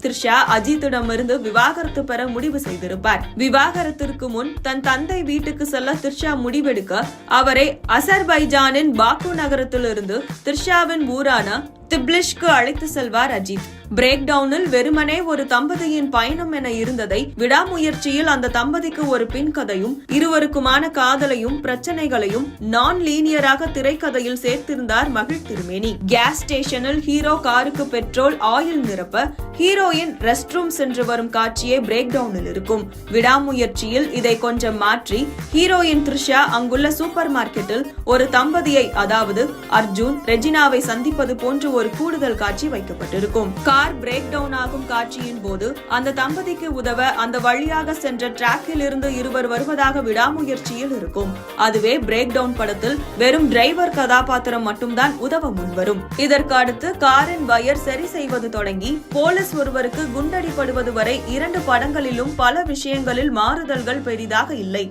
த்ரிஷா அஜித்திடமிருந்து விவாகரத்து பெற முடிவு செய்திருப்பார். விவாகரத்திற்கு முன் தன் தந்தை வீட்டுக்கு செல்ல த்ரிஷா முடிவெடுக்க அவரை அசர்பைஜானின் பாக்கு நகரத்திலிருந்து த்ரிஷாவின் ஊரான திப்லிஷ்க்கு அழைத்து செல்வார் அஜித். பிரேக் டவுனில் வெறுமனே ஒரு தம்பதியின் பயணம் என இருந்ததை விடாமுயற்சியில் அந்த தம்பதிக்கு ஒரு பின் கதையும் இருவருக்குமான காதலையும் பிரச்சனைகளையும் நான் லீனியராக திரைக்கதையில் சேர்த்திருந்தார் மகிழ் திருமேனி. கேஸ் ஸ்டேஷனில் ஹீரோ காருக்கு பெட்ரோல் ஆயில் நிரப்ப ஹீரோயின் ரெஸ்ட் ரூம் சென்று வரும் காட்சியே பிரேக் டவுனில் இருக்கும். விடாமுயற்சியில் இதை கொஞ்சம் மாற்றி ஹீரோயின் த்ரிஷா அங்குள்ள சூப்பர் மார்க்கெட்டில் ஒரு தம்பதியை, அதாவது அர்ஜுன் ரெஜினாவை சந்திப்பது போன்ற ஒரு கூடுதல் காட்சி வைக்கப்பட்டிருக்கும். கார் பிரேக் டவுன் ஆகும் காட்சியின் போது அந்த தம்பதிக்கு உதவ அந்த வழியாக சென்ற டிராக்கில் இருந்து இருவர் வருவதாக விடாமுயற்சியில் இருக்கும். அதுவே பிரேக் டவுன் படத்தில் வெறும் டிரைவர் கதாபாத்திரம் மட்டும்தான் உதவ முன்வரும். இதற்கு அடுத்து காரின் வயர் சரி செய்வது தொடங்கி போலீஸ் ஒருவருக்கு குண்டடிப்படுவது வரை 2 படங்களிலும் பல விஷயங்களில் மாறுதல்கள் பெரிதாக இல்லை.